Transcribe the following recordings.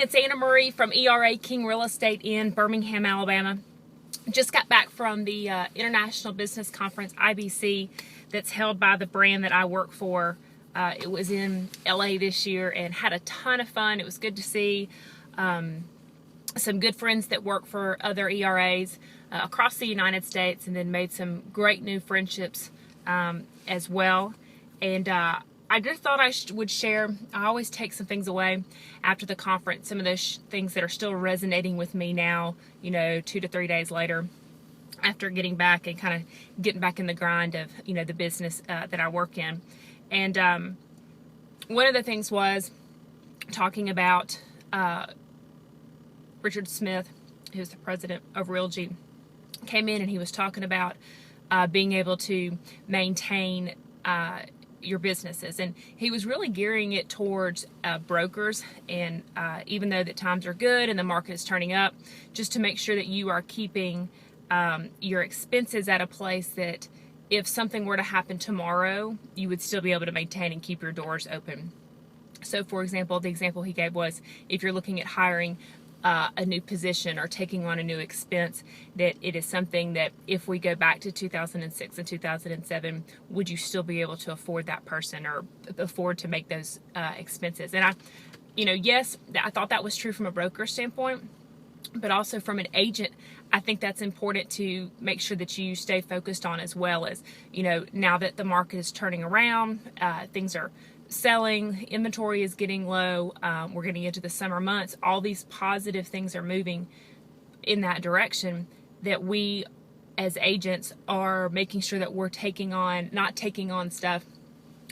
it's Anna Marie from ERA King Real Estate in Birmingham, Alabama. Just got back from the International Business Conference, IBC, that's held by the brand that I work for. It was in LA this year and had a ton of fun. It was good to see some good friends that work for other ERAs across the United States, and then made some great new friendships as well. And I just thought I would share. I always take some things away after the conference, some of those things that are still resonating with me now, 2 to 3 days later after getting back and kind of getting back in the grind of, the business that I work in. And one of the things was talking about Richard Smith, who's the president of Realgy, came in and he was talking about being able to maintain your businesses, and he was really gearing it towards brokers, and even though that times are good and the market is turning up, just to make sure that you are keeping your expenses at a place that if something were to happen tomorrow, you would still be able to maintain and keep your doors open. So for example, the example he gave was if you're looking at hiring a new position or taking on a new expense, that it is something that if we go back to 2006 and 2007, would you still be able to afford that person or afford to make those expenses? And yes, I thought that was true from a broker standpoint, but also from an agent, I think that's important to make sure that you stay focused on, as well as, now that the market is turning around, things are selling, inventory is getting low, we're getting into the summer months, all these positive things are moving in that direction, that we as agents are making sure that we're not taking on stuff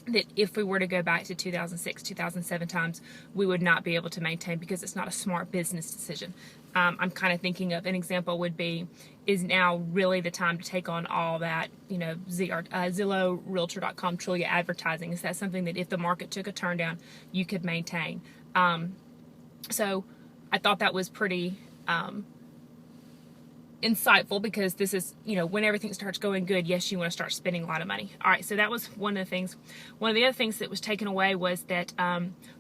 that if we were to go back to 2006, 2007 times, we would not be able to maintain, because it's not a smart business decision. I'm kind of thinking of an example would be, is now really the time to take on all that, Zillow, Realtor.com, Trulia advertising? Is that something that if the market took a turn down, you could maintain? So I thought that was pretty insightful, because this is, when everything starts going good, yes, you want to start spending a lot of money. All right, so that was one of the things. One of the other things that was taken away was that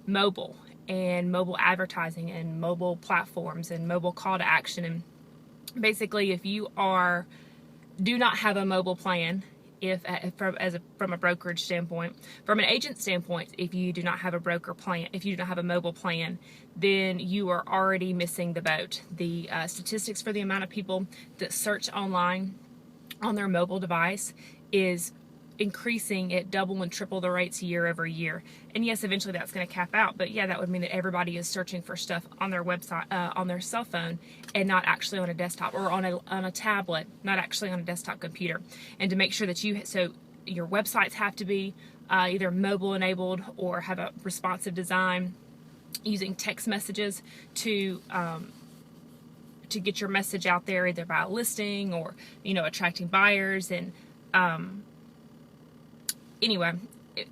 mobile and mobile advertising and mobile platforms and mobile call to action. And basically, if you do not have a mobile plan, from a brokerage standpoint, from an agent standpoint, if you do not have a mobile plan, then you are already missing the boat. The statistics for the amount of people that search online on their mobile device is increasing at double and triple the rates year over year. And yes, eventually that's going to cap out, but yeah, that would mean that everybody is searching for stuff on their website, on their cell phone, and not actually on a desktop, or on a tablet, not actually on a desktop computer. And to make sure that so your websites have to be either mobile enabled or have a responsive design, using text messages to get your message out there, either by a listing or attracting buyers. And anyway,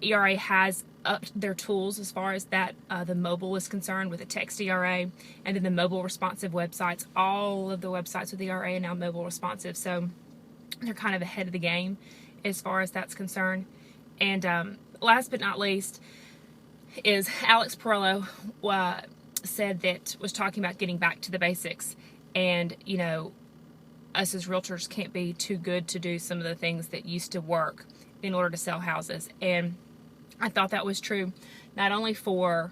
ERA has upped their tools as far as that the mobile is concerned, with the text ERA, and then the mobile responsive websites. All of the websites with ERA are now mobile responsive, so they're kind of ahead of the game as far as that's concerned. And last but not least is Alex Perello was talking about getting back to the basics, and us as realtors can't be too good to do some of the things that used to work in order to sell houses. And I thought that was true not only for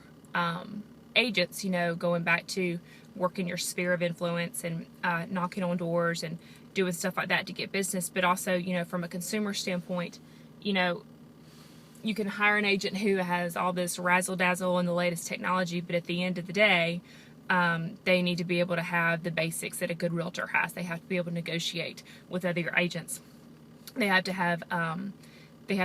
agents, going back to working your sphere of influence and knocking on doors and doing stuff like that to get business, but also, from a consumer standpoint, you can hire an agent who has all this razzle-dazzle and the latest technology, but at the end of the day, they need to be able to have the basics that a good realtor has. They have to be able to negotiate with other agents. They have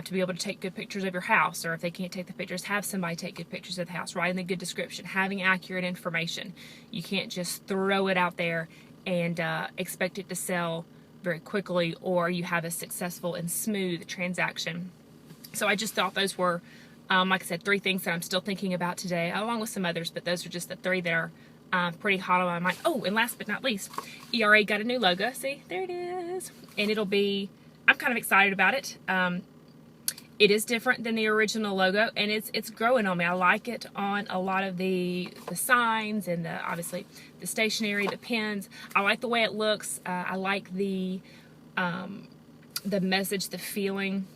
to be able to take good pictures of your house, or if they can't take the pictures, have somebody take good pictures of the house, writing the good description, having accurate information. You can't just throw it out there and expect it to sell very quickly, or you have a successful and smooth transaction. So I just thought those were, like I said, 3 things that I'm still thinking about today, along with some others, but those are just the 3 that are pretty hot on my mind. Oh, and last but not least, ERA got a new logo. See, there it is. And I'm kind of excited about it. It is different than the original logo, and it's growing on me. I like it on a lot of the signs and obviously the stationery, the pens. I like the way it looks. I like the message, the feeling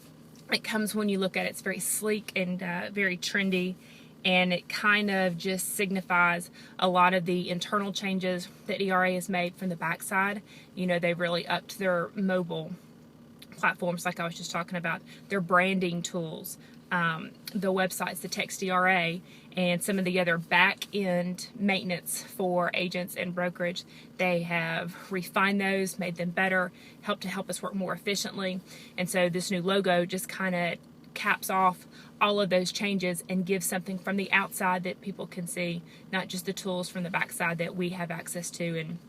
it comes when you look at it. It's very sleek and very trendy, and it kind of just signifies a lot of the internal changes that ERA has made from the backside. You know, they've really upped their mobile platforms, like I was just talking about, their branding tools, the websites, the text ERA, and some of the other back-end maintenance for agents and brokerage. They have refined those, made them better, help us work more efficiently. And so this new logo just kind of caps off all of those changes and gives something from the outside that people can see, not just the tools from the backside that we have access to and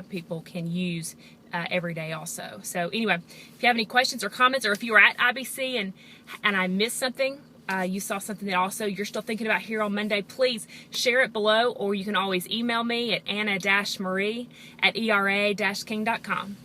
people can use every day also. So anyway, if you have any questions or comments, or if you were at IBC and I missed something, you saw something that also you're still thinking about here on Monday, please share it below, or you can always email me at anna-marie@era-king.com.